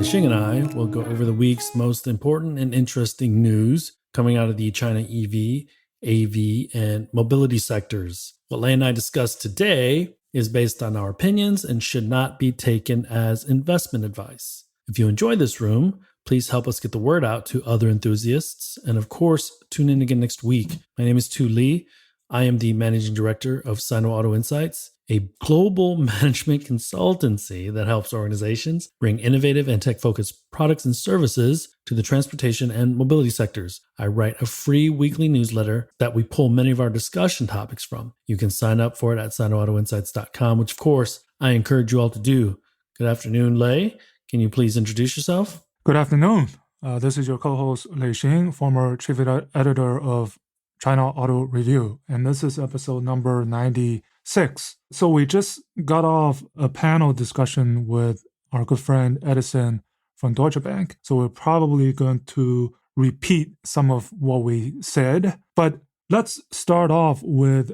Lei Xing and I will go over the week's most important and interesting news coming out of the China EV, AV, and mobility sectors. What Lei and I discuss today is based on our opinions and should not be taken as investment advice. If you enjoy this room, please help us get the word out to other enthusiasts. And of course, tune in again next week. My name is Tu Li. I am the managing director of Sino Auto Insights, a global management consultancy that helps organizations bring innovative and tech-focused products and services to the transportation and mobility sectors. I write a free weekly newsletter that we pull many of our discussion topics from. You can sign up for it at sinoautoinsights.com, which of course I encourage you all to do. Good afternoon, Lei. Can you please introduce yourself? Good afternoon. This is your co-host Lei Xing, former chief editor of China Auto Review, and this is episode number 96. So we just got off a panel discussion with our good friend Edison from Deutsche Bank. So we're probably going to repeat some of what we said, but let's start off with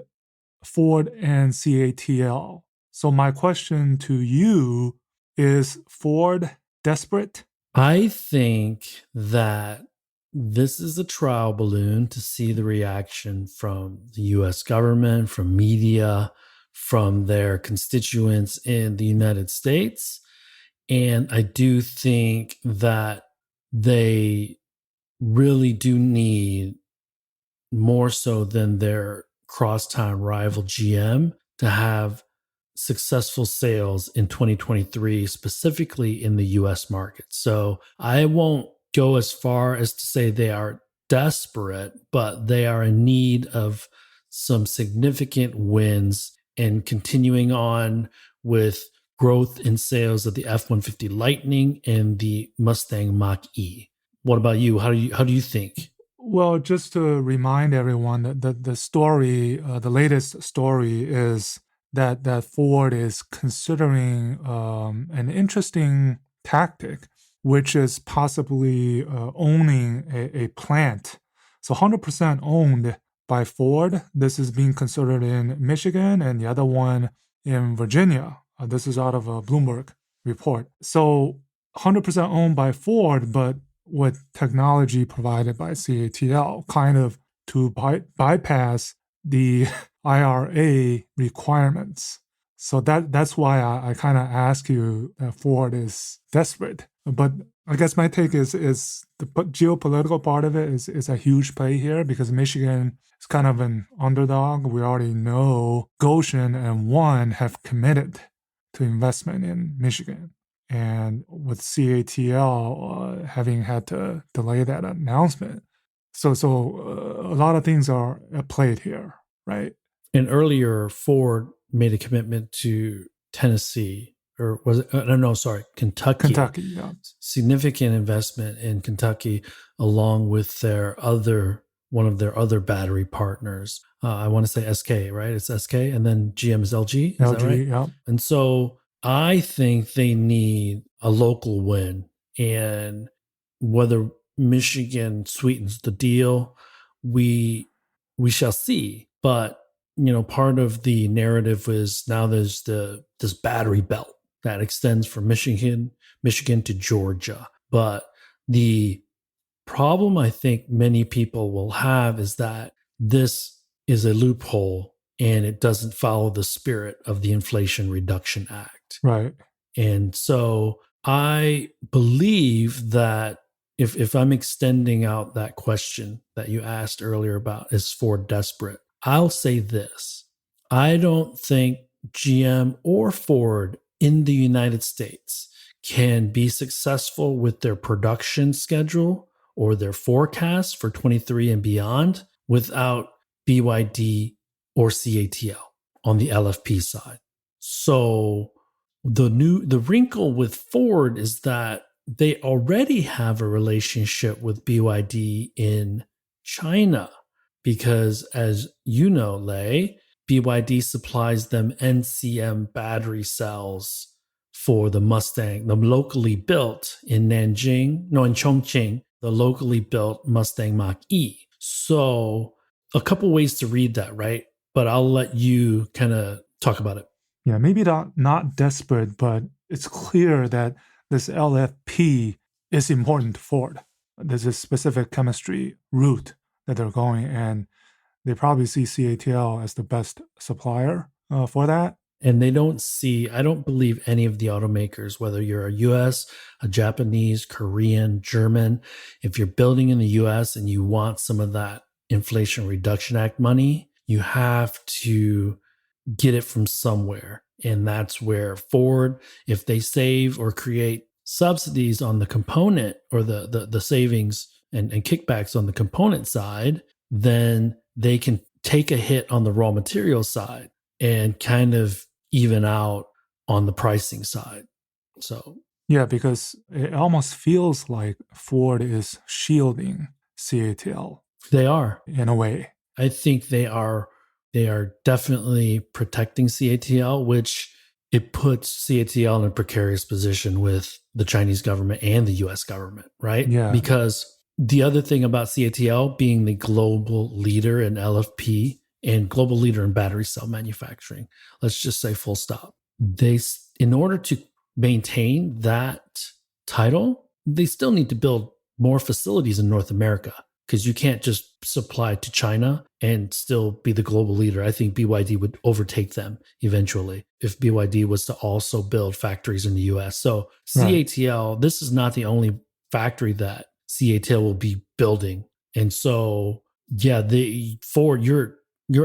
Ford and CATL. So my question to you is Ford desperate? I think that this is a trial balloon to see the reaction from the US government, from media, from their constituents in the United States. And I do think that they really do need, more so than their crosstown rival GM, to have successful sales in 2023, specifically in the US market. So I won't go as far as to say they are desperate, but they are in need of some significant wins and continuing on with growth in sales of the F-150 Lightning and the Mustang Mach-E. What about you? How do you think? Well, just to remind everyone that the story, the latest story is that Ford is considering an interesting tactic, which is possibly owning a plant. So 100% owned by Ford. This is being considered in Michigan and the other one in Virginia. This is out of a Bloomberg report. So 100% owned by Ford, but with technology provided by CATL, kind of to bypass the IRA requirements. So that's why I kind of ask you that Ford is desperate. But I guess my take is the geopolitical part of it is a huge play here because Michigan is kind of an underdog. We already know Goshen and One have committed to investment in Michigan. And with CATL having had to delay that announcement. So a lot of things are at play here, right? And earlier, Ford made a commitment to Tennessee, or was it? No, sorry, Kentucky. Kentucky, yeah. Significant investment in Kentucky, along with one of their other battery partners. I want to say SK, right? It's SK, and then GM is LG. Is LG, that right? Yeah. And so I think they need a local win, and whether Michigan sweetens the deal, we shall see. But part of the narrative is now there's this battery belt that extends from Michigan to Georgia. But the problem I think many people will have is that this is a loophole and it doesn't follow the spirit of the Inflation Reduction Act. Right. And so I believe that if I'm extending out that question that you asked earlier about, is Ford desperate? I'll say this. I don't think GM or Ford in the United States can be successful with their production schedule or their forecast for 23 and beyond without BYD or CATL on the LFP side. So the wrinkle with Ford is that they already have a relationship with BYD in China because, as you know, Lei, BYD supplies them NCM battery cells for the Mustang, the locally built in Chongqing, the locally built Mustang Mach-E. So a couple ways to read that, right? But I'll let you kind of talk about it. Yeah, maybe not desperate, but it's clear that this LFP is important to Ford. There's a specific chemistry route that they're going, and they probably see CATL as the best supplier for that. And they don't see, I don't believe any of the automakers, whether you're a US, a Japanese, Korean, German, if you're building in the US and you want some of that Inflation Reduction Act money, you have to get it from somewhere. And that's where Ford, if they save or create subsidies on the component or the savings and kickbacks on the component side, then they can take a hit on the raw material side and kind of even out on the pricing side. So yeah, because it almost feels like Ford is shielding CATL. They are, in a way. I think they are definitely protecting CATL, which it puts CATL in a precarious position with the Chinese government and the US government, right? Yeah. Because the other thing about CATL being the global leader in LFP and global leader in battery cell manufacturing, let's just say full stop. They, in order to maintain that title, they still need to build more facilities in North America, because you can't just supply to China and still be the global leader. I think BYD would overtake them eventually if BYD was to also build factories in the US. So CATL, this is not the only factory that CATL will be building. And so, yeah, Ford, you're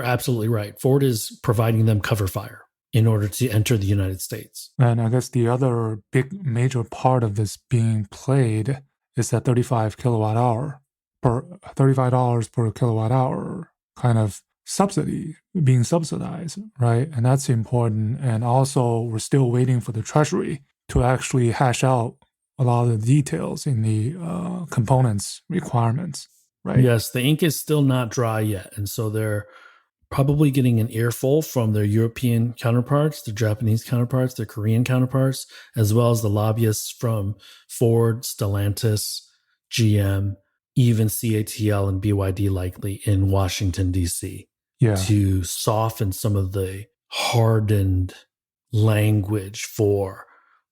absolutely right. Ford is providing them cover fire in order to enter the United States. And I guess the other big major part of this being played is that 35 kilowatt hour per $35 per kilowatt hour kind of subsidy being subsidized, right? And that's important. And also, we're still waiting for the Treasury to actually hash out a lot of the details in the components requirements, right? Yes, the ink is still not dry yet. And so they're probably getting an earful from their European counterparts, their Japanese counterparts, their Korean counterparts, as well as the lobbyists from Ford, Stellantis, GM, even CATL and BYD likely in Washington, D.C. To soften some of the hardened language for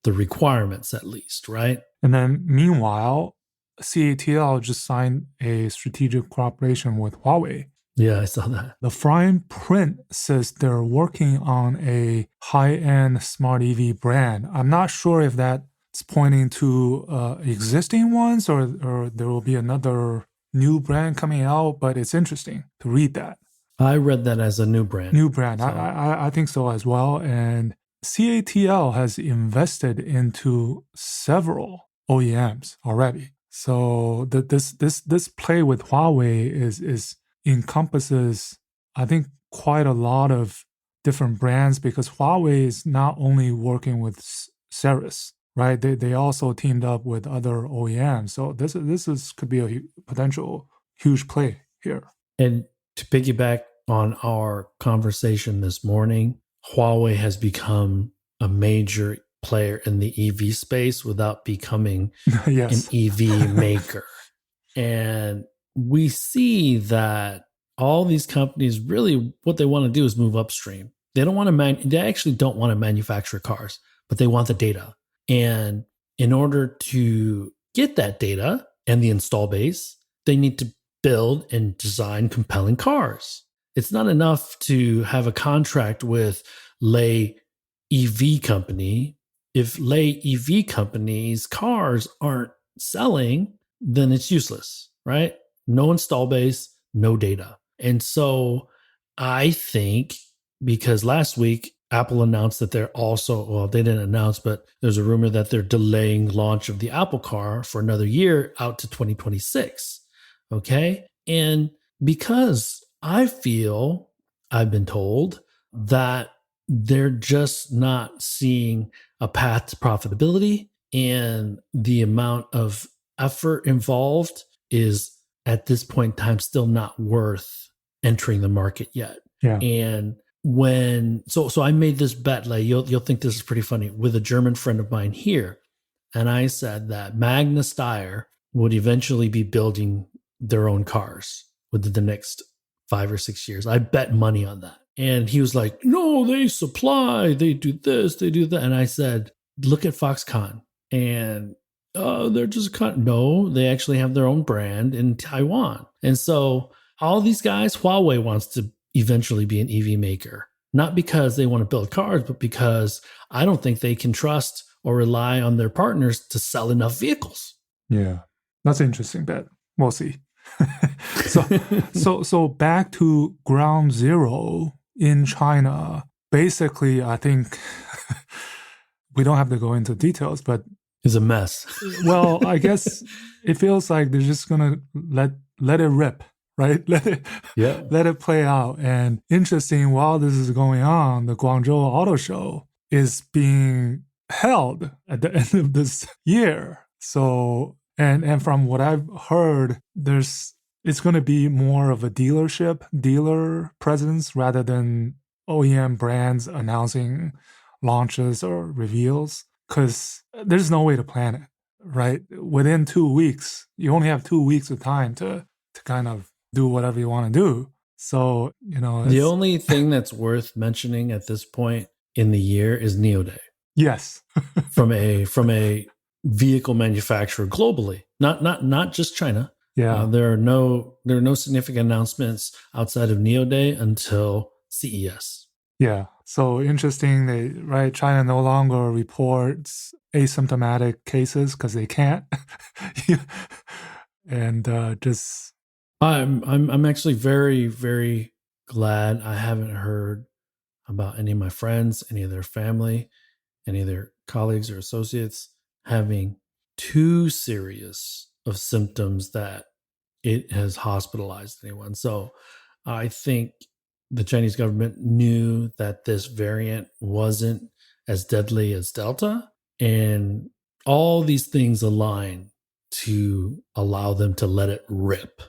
the requirements, at least, right? And then meanwhile, CATL just signed a strategic cooperation with Huawei. Yeah, I saw that. The fine print says they're working on a high-end smart EV brand. I'm not sure if that's pointing to existing ones or there will be another new brand coming out, but it's interesting to read that. I read that as a new brand. New brand. So. I think so as well. And CATL has invested into several OEMs already. So this play with Huawei is encompasses, I think, quite a lot of different brands, because Huawei is not only working with Ceres, right? They also teamed up with other OEMs. So this could be a potential huge play here. And to piggyback on our conversation this morning, Huawei has become a major player in the EV space without becoming an EV maker. And we see that all these companies really, what they want to do is move upstream. They don't want to they actually don't want to manufacture cars, but they want the data. And in order to get that data and the install base, they need to build and design compelling cars. It's not enough to have a contract with Lay EV company. If Lay EV company's cars aren't selling, then it's useless, right? No install base, no data. And so I think, because last week Apple announced that they're also, well, they didn't announce, but there's a rumor that they're delaying launch of the Apple car for another year out to 2026. Okay. And because I feel, I've been told that they're just not seeing a path to profitability, and the amount of effort involved is at this point in time still not worth entering the market yet. And so I made this bet, like you'll think this is pretty funny, with a German friend of mine here. And I said that Magna Steyr would eventually be building their own cars within the next 5 or 6 years. I bet money on that. And he was like, no, they supply, they do this, they do that. And I said, look at Foxconn. And they're just no, they actually have their own brand in Taiwan. And so all these guys, Huawei wants to eventually be an EV maker, not because they want to build cars, but because I don't think they can trust or rely on their partners to sell enough vehicles. Yeah, that's an interesting bet. We'll see. So back to ground zero in China. Basically, I think we don't have to go into details, but it's a mess. Well, I guess it feels like they're just gonna let it rip, right? Let it play out. And interesting, while this is going on, the Guangzhou Auto Show is being held at the end of this year. So and from what I've heard, it's going to be more of a dealer presence rather than OEM brands announcing launches or reveals, because there's no way to plan it, right? Within 2 weeks, you only have 2 weeks of time to kind of do whatever you want to do. So, the only thing that's worth mentioning at this point in the year is Neo Day. Yes. from a vehicle manufacturer globally, not just China. Yeah. There are no significant announcements outside of Neo Day until CES. Yeah. So interesting, right? China no longer reports asymptomatic cases because they can't. And just I'm actually very, very glad I haven't heard about any of my friends, any of their family, any of their colleagues or associates having too serious of symptoms that it has hospitalized anyone. So I think the Chinese government knew that this variant wasn't as deadly as Delta, and all these things align to allow them to let it rip.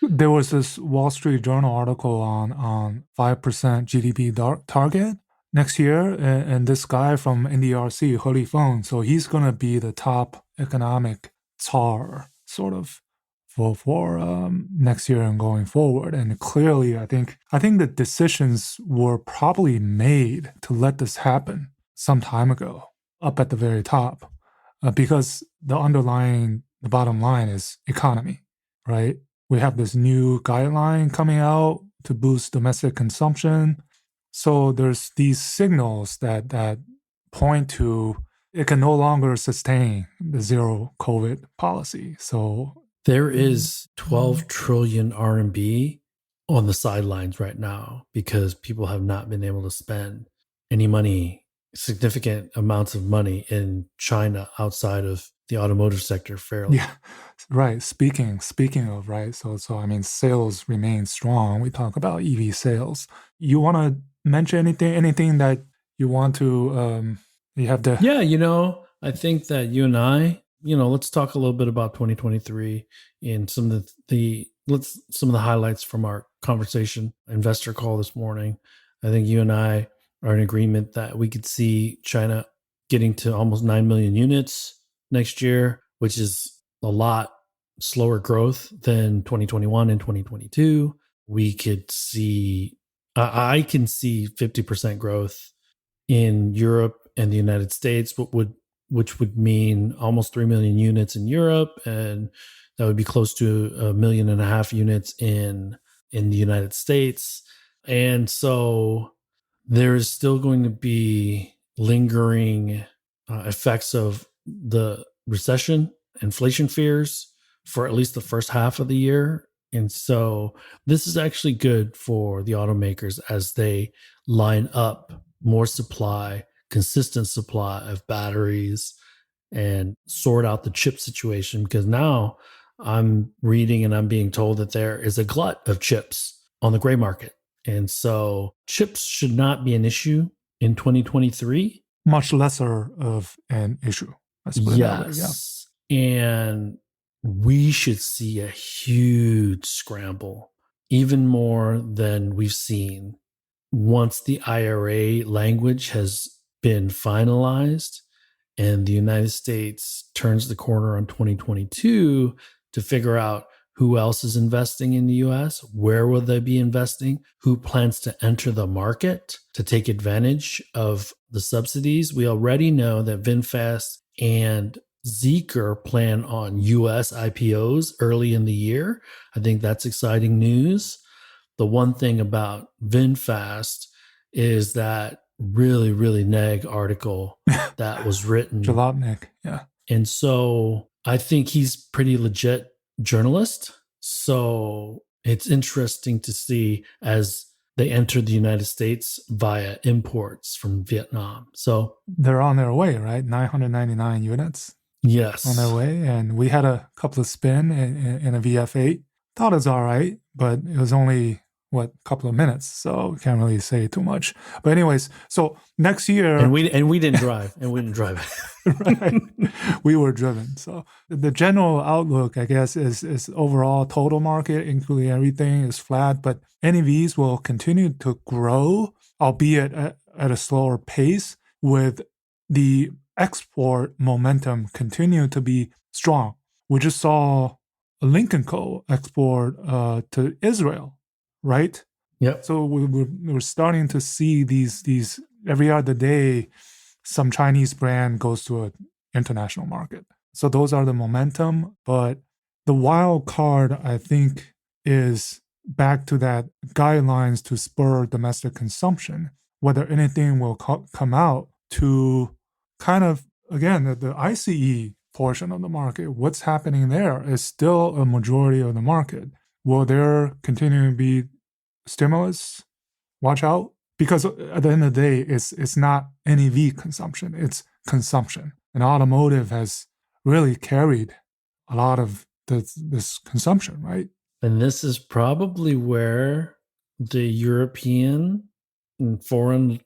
There was this Wall Street Journal article on 5% GDP target next year, and this guy from NDRC, He Lifeng, so he's going to be the top economic czar, sort of, for next year and going forward. And clearly, I think the decisions were probably made to let this happen some time ago, up at the very top, because the bottom line is economy, right? We have this new guideline coming out to boost domestic consumption. So there's these signals that point to it can no longer sustain the zero COVID policy. So there is 12 trillion RMB on the sidelines right now because people have not been able to spend any money, significant amounts of money in China outside of the automotive sector fairly. Yeah, right. Speaking of, right, so I mean, sales remain strong. We talk about EV sales. You want to mention anything that you want to you have to? Yeah, I think that you and I, let's talk a little bit about 2023 and some of the highlights from our conversation investor call this morning. I think you and I are in agreement that we could see China getting to almost 9 million units next year, which is a lot slower growth than 2021 and 2022. We could see, I can see 50% growth in Europe and the United States, which would mean almost 3 million units in Europe, and that would be close to 1.5 million units in the United States. And so there's still going to be lingering effects of the recession, inflation fears for at least the first half of the year. And so this is actually good for the automakers as they line up more supply, consistent supply of batteries, and sort out the chip situation, because now I'm reading and I'm being told that there is a glut of chips on the gray market. And so chips should not be an issue in 2023. Much lesser of an issue. Let's put it that way. Yeah. And we should see a huge scramble, even more than we've seen, once the IRA language has been finalized and the United States turns the corner on 2022 to figure out Who else is investing in the US? Where will they be investing? Who plans to enter the market to take advantage of the subsidies? We already know that VinFast and Zeekr plan on US IPOs early in the year. I think that's exciting news. The one thing about VinFast is that really, really neg article that was written. Jalopnik, yeah. And so I think he's pretty legit journalist. So it's interesting to see as they enter the United States via imports from Vietnam. So they're on their way, right? 999 units yes, on their way. And we had a couple of spin in a VF8. Thought it was all right, but it was only a couple of minutes, so can't really say too much. But anyways, so next year, and we didn't drive, right? We were driven. So the general outlook, I guess, is overall total market, including everything, is flat. But NEVs will continue to grow, albeit at a slower pace, with the export momentum continue to be strong. We just saw a Lincoln Co. export to Israel, right? Yep. So we're starting to see these every other day, some Chinese brand goes to an international market. So those are the momentum. But the wild card, I think, is back to that guidelines to spur domestic consumption, whether anything will come out to kind of, again, the ICE portion of the market. What's happening there is still a majority of the market. Will there continue to be stimulus? Watch out. Because at the end of the day, it's not NEV consumption, it's consumption. And automotive has really carried a lot of this consumption, right? And this is probably where the European and foreign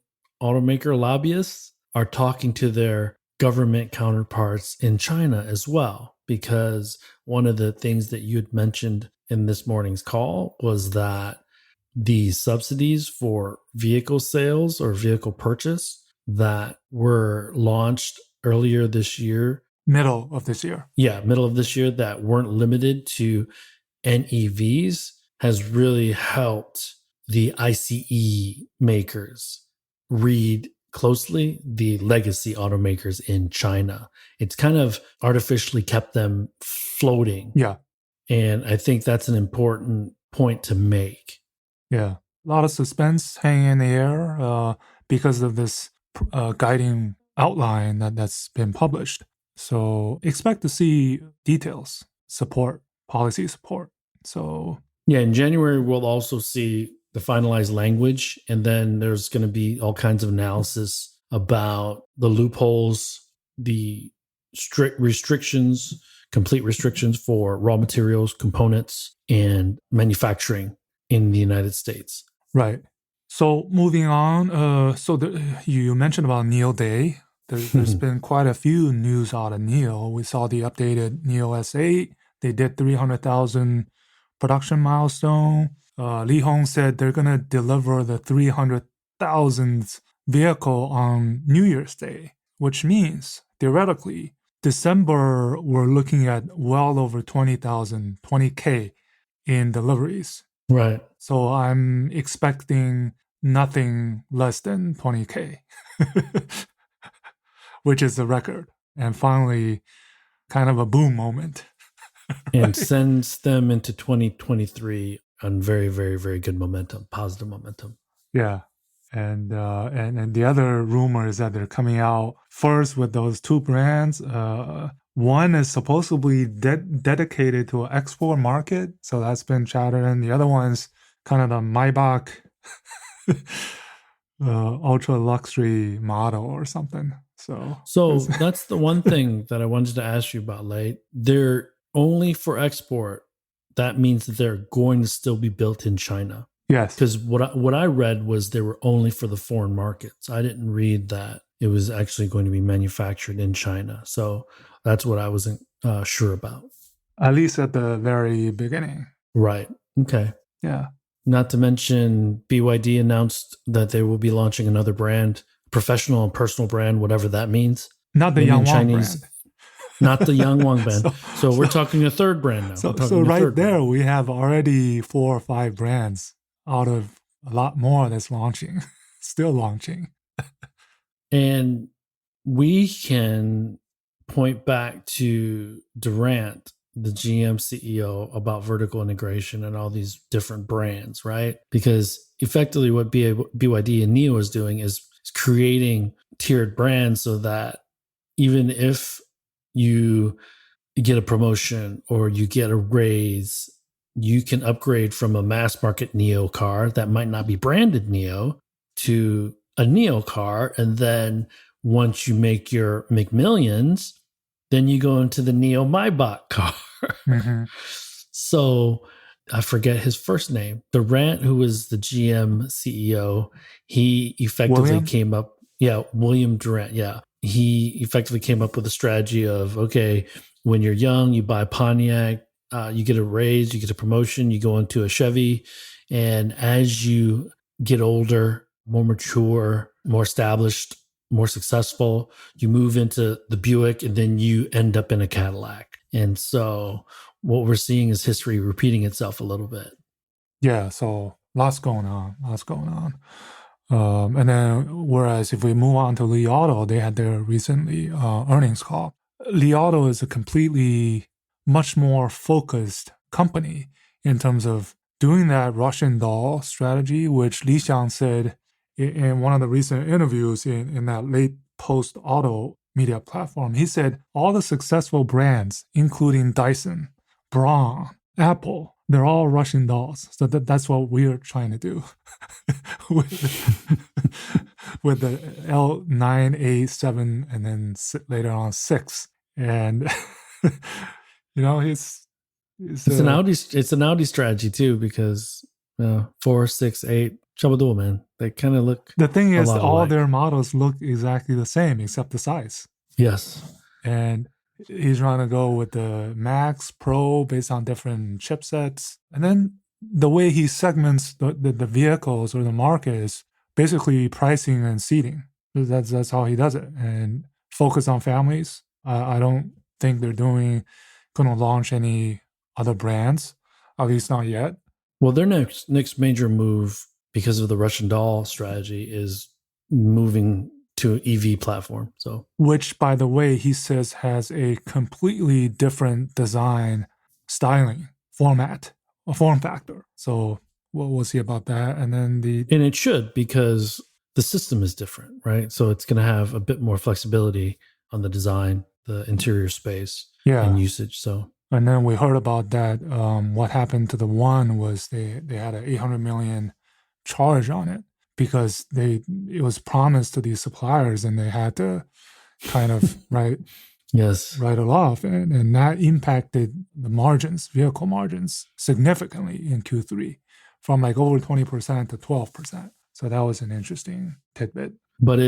automaker lobbyists are talking to their government counterparts in China as well. Because one of the things that you had mentioned in this morning's call was that the subsidies for vehicle sales or vehicle purchase that were launched earlier this year. Middle of this year. Yeah, middle of this year, that weren't limited to NEVs has really helped the ICE makers read closely the legacy automakers in China. It's kind of artificially kept them floating. Yeah. And I think that's an important point to make. Yeah, a lot of suspense hanging in the air because of this guiding outline that's been published. So expect to see details, support, policy support. So yeah, in January, we'll also see the finalized language, and then there's going to be all kinds of analysis about the loopholes, the strict restrictions, complete restrictions for raw materials, components, and manufacturing in the United States. Right. So moving on, you mentioned about NIO Day. There's been quite a few news out of NIO. We saw the updated NIO S8. They did 300,000 production milestone. Li Hong said they're going to deliver the 300,000th vehicle on New Year's Day, which means, theoretically, December, we're looking at well over 20K in deliveries. Right. So I'm expecting nothing less than 20K, which is the record. And finally, kind of a boom moment. And sends them into 2023 on very, very, very good momentum, positive momentum. Yeah. And the other rumor is that they're coming out first with those two brands. One is supposedly dedicated to an export market, so that's been chatted. And the other one's kind of the Maybach ultra luxury model or something. So that's the one thing that I wanted to ask you about, Late. They're only for export. That means that they're going to still be built in China. Yes. Because what I read was they were only for the foreign markets. I didn't read that it was actually going to be manufactured in China. So that's what I wasn't sure about. At least at the very beginning. Right. Okay. Yeah. Not to mention BYD announced that they will be launching another brand, professional and personal brand, whatever that means. Not the Yangwang brand. Not the Yangwang band. so, So we're so, talking a third brand now. We're so talking a right third there, brand. we have already 4 or 5 brands out of a lot more that's launching, still launching. And we can point back to Durant, the GM CEO, about vertical integration and all these different brands, right? Because effectively what BYD and NIO is doing is creating tiered brands so that even if you get a promotion or you get a raise, you can upgrade from a mass market NIO car that might not be branded NIO to a NIO car. And then once you make millions, then you go into the NIO Maybach car. Mm-hmm. So I forget his first name. Durant, who was the GM CEO, he effectively William? came up, yeah, William Durant, yeah. He effectively came up with a strategy of, okay, when you're young, you buy Pontiac, you get a raise, you get a promotion, you go into a Chevy. And as you get older, more mature, more established, more successful, you move into the Buick and then you end up in a Cadillac. And so what we're seeing is history repeating itself a little bit. Yeah, so lots going on, lots going on. And then, whereas if we move on to Li Auto, they had their recently earnings call. Li Auto is a completely much more focused company in terms of doing that Russian doll strategy, which Li Xiang said in one of the recent interviews in that late post auto media platform. He said all the successful brands, including Dyson, Braun, Apple, they're all Russian dolls. So that's what we're trying to do with the L9, A7, and then later on 6. And, It's an Audi strategy too, because 4, 6, 8, Chabadul, man. They kind of look the thing a is, lot all alike. their models look exactly the same except the size. Yes. And he's trying to go with the Max Pro based on different chipsets. And then the way he segments the vehicles or the market is basically pricing and seating. That's how he does it. And focus on families. I don't think they're going to launch any other brands, at least not yet. Well, their next major move, because of the Russian doll strategy, is moving to an EV platform. So, which, by the way, he says has a completely different design, styling, form factor. So we'll see about that. And then and it should, because the system is different, right? So it's going to have a bit more flexibility on the design, the interior space, and usage. So, and then we heard about that. What happened to the one was they had an 800 million charge on it because it was promised to these suppliers and they had to kind of write it off, and that impacted the margins, vehicle margins, significantly in Q3, from like over 20% to 12%. So that was an interesting tidbit. But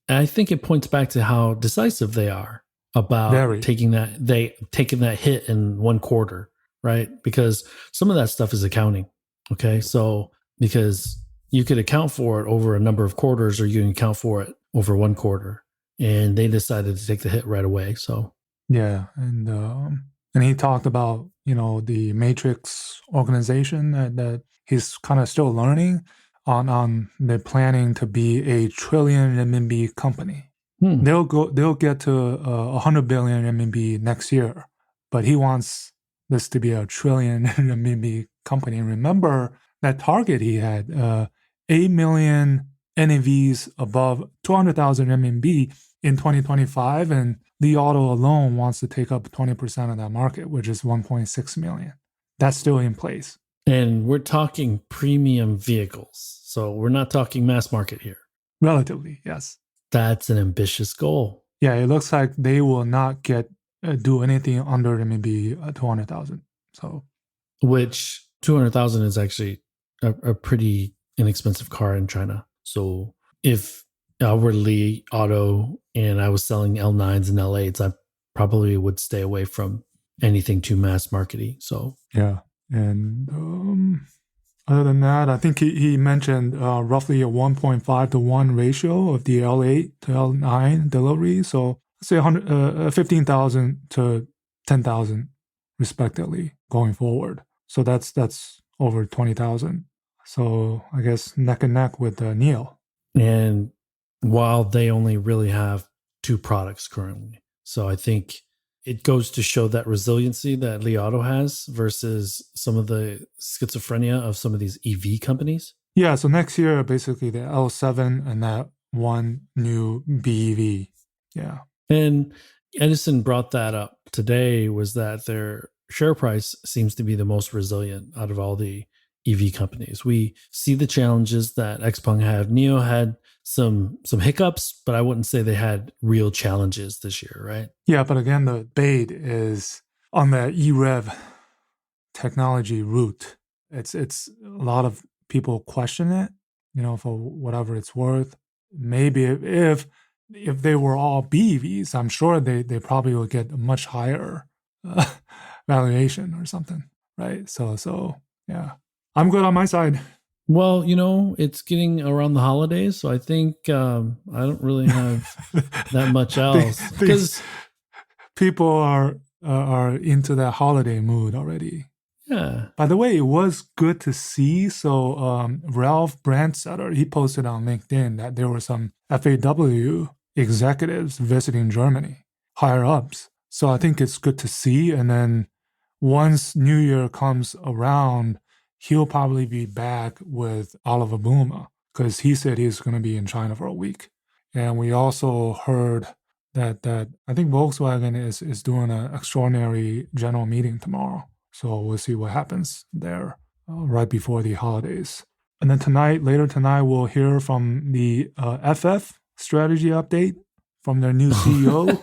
I think it points back to how decisive they are about taking that hit in one quarter, right? Because some of that stuff is accounting. Okay, so because you could account for it over a number of quarters, or you can account for it over one quarter, and they decided to take the hit right away. So and he talked about the matrix organization that he's kind of still learning on. They're planning to be a trillion renminbi company. They'll get to 100 billion renminbi next year, but he wants this to be a trillion renminbi company. And remember that target he had, 8 million NEVs above 200,000 RMB in 2025, and Li Auto alone wants to take up 20% of that market, which is 1.6 million. That's still in place. And we're talking premium vehicles, so we're not talking mass market here. Relatively, yes. That's an ambitious goal. Yeah, it looks like they will not do anything under maybe 200,000. So, which 200,000 is actually a pretty inexpensive car in China. So if I were Li Auto and I was selling L9s and L8s, I probably would stay away from anything too mass markety. So yeah, and other than that, I think he mentioned roughly a 1.5 to 1 ratio of the L8 to L9 delivery. So say 15,000 to 10,000 respectively going forward. So that's over 20,000. So I guess neck and neck with Neo. And while they only really have two products currently. So I think it goes to show that resiliency that Li Auto has versus some of the schizophrenia of some of these EV companies. Yeah, so next year, basically the L7 and that one new BEV. Yeah. And Edison brought that up today, was that their share price seems to be the most resilient out of all the EV companies. We see the challenges that XPeng had. Neo had some hiccups, but I wouldn't say they had real challenges this year, right? Yeah, but again, the bait is on the EREV technology route. It's a lot of people question it, for whatever it's worth. Maybe if they were all BEVs, I'm sure they probably would get a much higher valuation or something, right? So yeah, I'm good on my side. Well, it's getting around the holidays, so I think I don't really have that much else because people are into that holiday mood already. Yeah. By the way, it was good to see. So Ralph Brandsetter, he posted on LinkedIn that there were some FAW executives visiting Germany, higher ups. So I think it's good to see. And then once New Year comes around, he'll probably be back with Oliver Boomer because he said he's going to be in China for a week. And we also heard that I think Volkswagen is doing an extraordinary general meeting tomorrow. So we'll see what happens there right before the holidays. And then later tonight, we'll hear from the FF strategy update from their new CEO.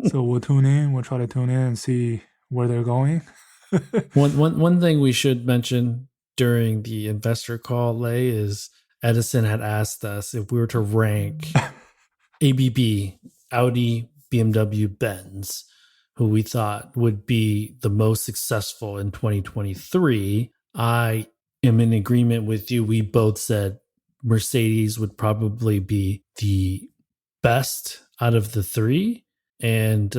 So we'll tune in. We'll try to tune in and see where they're going. One thing we should mention during the investor call, Lei, is Edison had asked us if we were to rank ABB, Audi, BMW, Benz, who we thought would be the most successful in 2023. I am in agreement with you. We both said Mercedes would probably be the best out of the three. And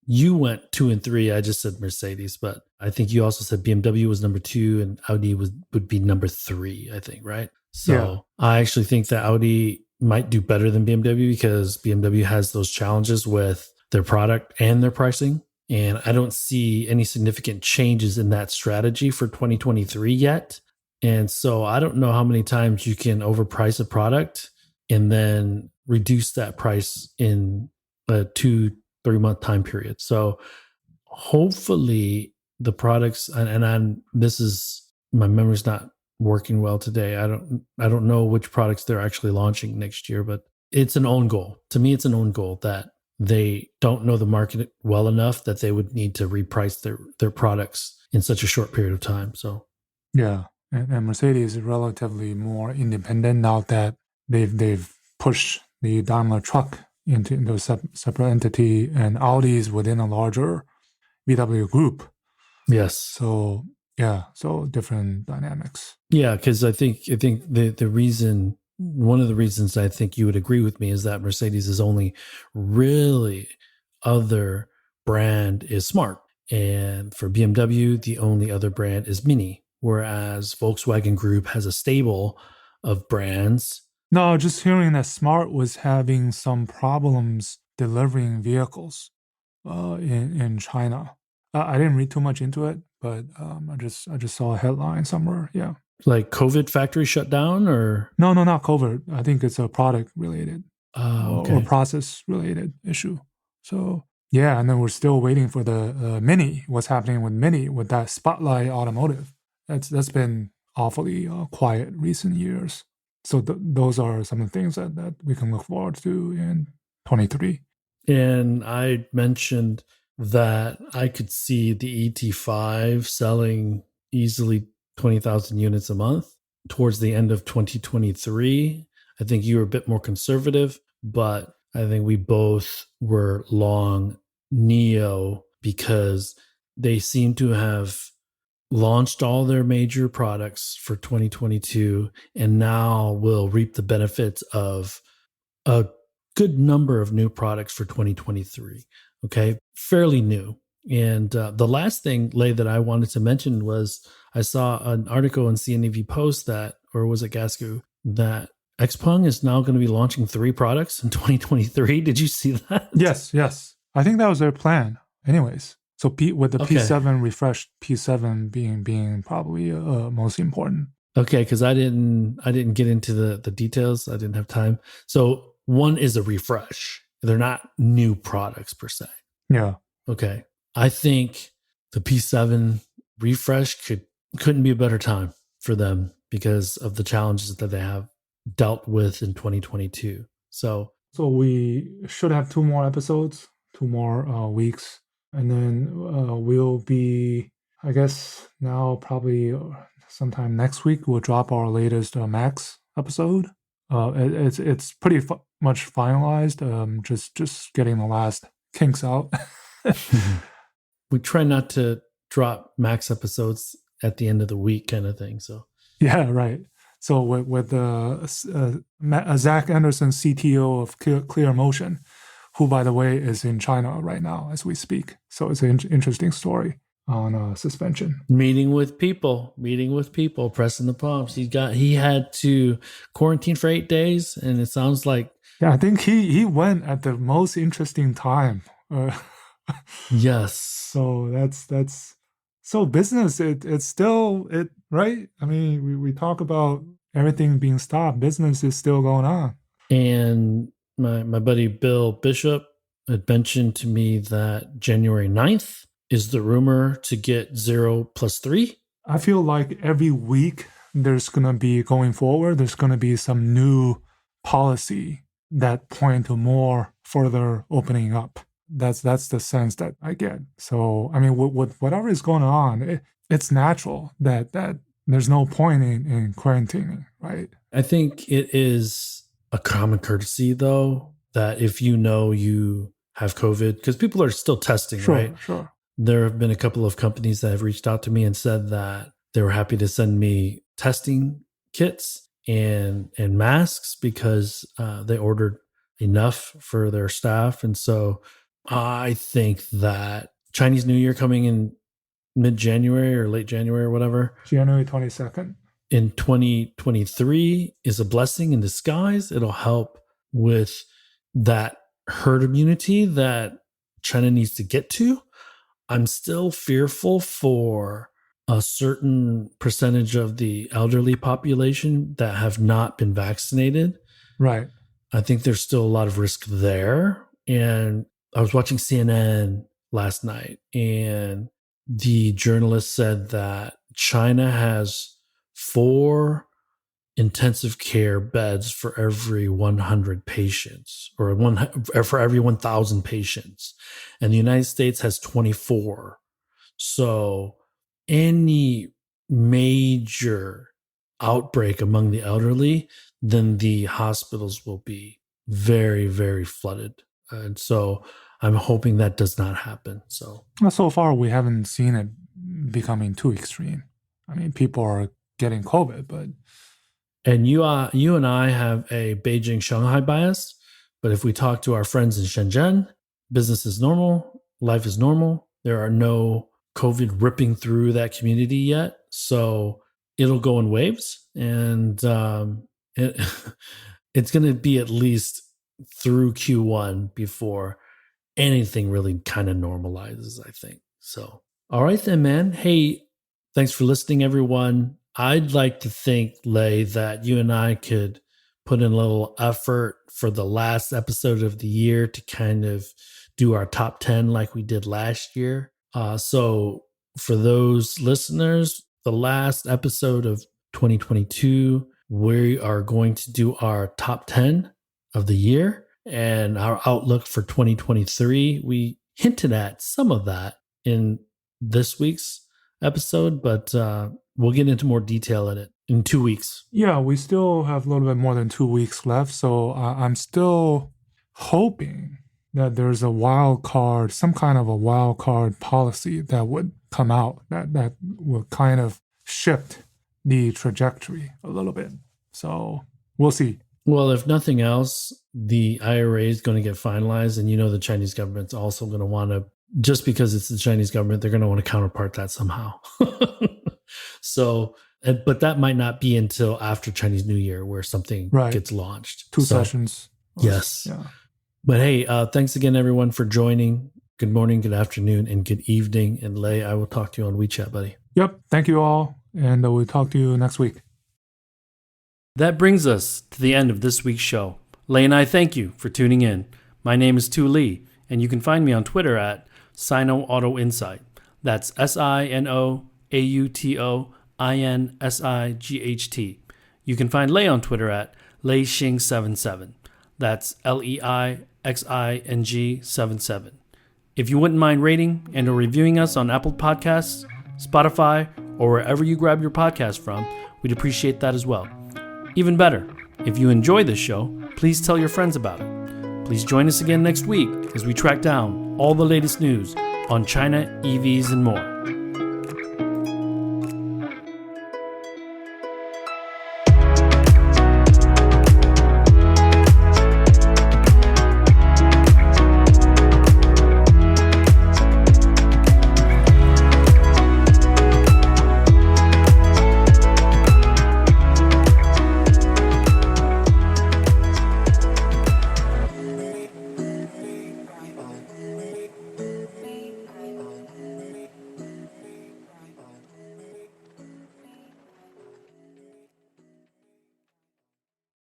you went 2 and 3. I just said Mercedes, but I think you also said BMW was number 2 and Audi would be number 3, I think, right? So yeah. I actually think that Audi might do better than BMW because BMW has those challenges with their product and their pricing. And I don't see any significant changes in that strategy for 2023 yet. And so I don't know how many times you can overprice a product and then reduce that price in a 2-3 month time period. So hopefully the products, and this is, my memory's not working well today. I don't know which products they're actually launching next year, but it's an own goal. To me, it's an own goal that they don't know the market well enough that they would need to reprice their products in such a short period of time. So yeah, and Mercedes is relatively more independent now that they've pushed the Daimler truck into a separate entity, and Audi is within a larger VW group. Yes. So yeah, so different dynamics. Yeah, because I think the reason, one of the reasons I think you would agree with me is that Mercedes' only really other brand is Smart. And for BMW, the only other brand is Mini, whereas Volkswagen Group has a stable of brands. No, just hearing that Smart was having some problems delivering vehicles in China. I didn't read too much into it, but I just saw a headline somewhere. Yeah. Like COVID factory shut down, or? No, not COVID. I think it's a product related okay. or process related issue. So yeah, and then we're still waiting for the Mini. What's happening with Mini with that Spotlight Automotive? That's been awfully quiet recent years. So those are some of the things that we can look forward to in 23. And I mentioned that I could see the ET5 selling easily 20,000 units a month towards the end of 2023. I think you were a bit more conservative, but I think we both were long Neo because they seem to have launched all their major products for 2022 and now will reap the benefits of a good number of new products for 2023. Okay, fairly new. And the last thing, Lei, that I wanted to mention was I saw an article in CNEV Post that, or was it Gasco, that XPeng is now going to be launching 3 products in 2023. Did you see that? Yes, yes. I think that was their plan. Anyways, so with the Okay. P7 refreshed P7 being probably most important. Okay, because I didn't get into the details. I didn't have time. So one is a refresh. They're not new products per se. Yeah. Okay. I think the P7 refresh couldn't be a better time for them because of the challenges that they have dealt with in 2022. So we should have 2 more episodes, 2 more weeks, and then we'll be, I guess, now probably sometime next week we'll drop our latest Max episode. It's pretty much finalized. Just getting the last kinks out. we try not to drop Max episodes at the end of the week, kind of thing. So yeah, right. So with Zach Anderson, CTO of Clear Motion, who, by the way, is in China right now as we speak. So it's an interesting story on suspension. Meeting with people, pressing the pumps. He had to quarantine for 8 days, and it sounds like I think he went at the most interesting time. Yes. So that's so business. It's still right. I mean, we talk about everything being stopped. Business is still going on. And my buddy Bill Bishop had mentioned to me that January 9th is the rumor to get 0+3. I feel like every week there's going to be going forward, there's going to be some new policy that point to more further opening up. That's the sense that I get. So, I mean, with whatever is going on, it's natural that there's no point in quarantining, right? I think it is a common courtesy, though, that if you have COVID, because people are still testing, right? Sure. There have been a couple of companies that have reached out to me and said that they were happy to send me testing kits and masks because they ordered enough for their staff. And so I think that Chinese New Year coming in mid-January or late January or whatever, January 22nd, in 2023 is a blessing in disguise. It'll help with that herd immunity that China needs to get to. I'm still fearful for a certain percentage of the elderly population that have not been vaccinated. Right. I think there's still a lot of risk there. And I was watching CNN last night, and the journalist said that China has 4 intensive care beds for every 100 patients, or for every 1,000 patients. And the United States has 24. So any major outbreak among the elderly, then the hospitals will be very, very flooded. And so I'm hoping that does not happen. So far, we haven't seen it becoming too extreme. I mean, people are getting COVID, but... And you and I have a Beijing-Shanghai bias, but if we talk to our friends in Shenzhen, business is normal, life is normal. There are no COVID ripping through that community yet, so it'll go in waves, and it's going to be at least through Q1 before anything really kind of normalizes, I think. So, all right then, man. Hey, thanks for listening, everyone. I'd like to think, Lei, that you and I could put in a little effort for the last episode of the year to kind of do our top 10 like we did last year. So for those listeners, the last episode of 2022, we are going to do our top 10 of the year and our outlook for 2023. We hinted at some of that in this week's episode, but we'll get into more detail in it in 2 weeks. Yeah, we still have a little bit more than 2 weeks left, so I'm still hoping that there's a wild card, some kind of a wild card policy that would come out that will kind of shift the trajectory a little bit. So we'll see. Well, if nothing else, the IRA is going to get finalized. And the Chinese government's also going to want to, just because it's the Chinese government, they're going to want to counterpart that somehow. So, but that might not be until after Chinese New Year where something gets launched. Two sessions. Yes. Yeah. But hey, thanks again, everyone, for joining. Good morning, good afternoon, and good evening. And Lei, I will talk to you on WeChat, buddy. Yep. Thank you all. And we'll talk to you next week. That brings us to the end of this week's show. Lei and I thank you for tuning in. My name is Tu Lee, and you can find me on Twitter at Sino Auto Insight. That's SinoAutoInsight. You can find Lei on Twitter at LeiXing77. That's LEIXING77. If you wouldn't mind rating and or reviewing us on Apple Podcasts, Spotify, or wherever you grab your podcast from, we'd appreciate that as well. Even better, if you enjoy this show, please tell your friends about it. Please join us again next week as we track down all the latest news on China, EVs, and more.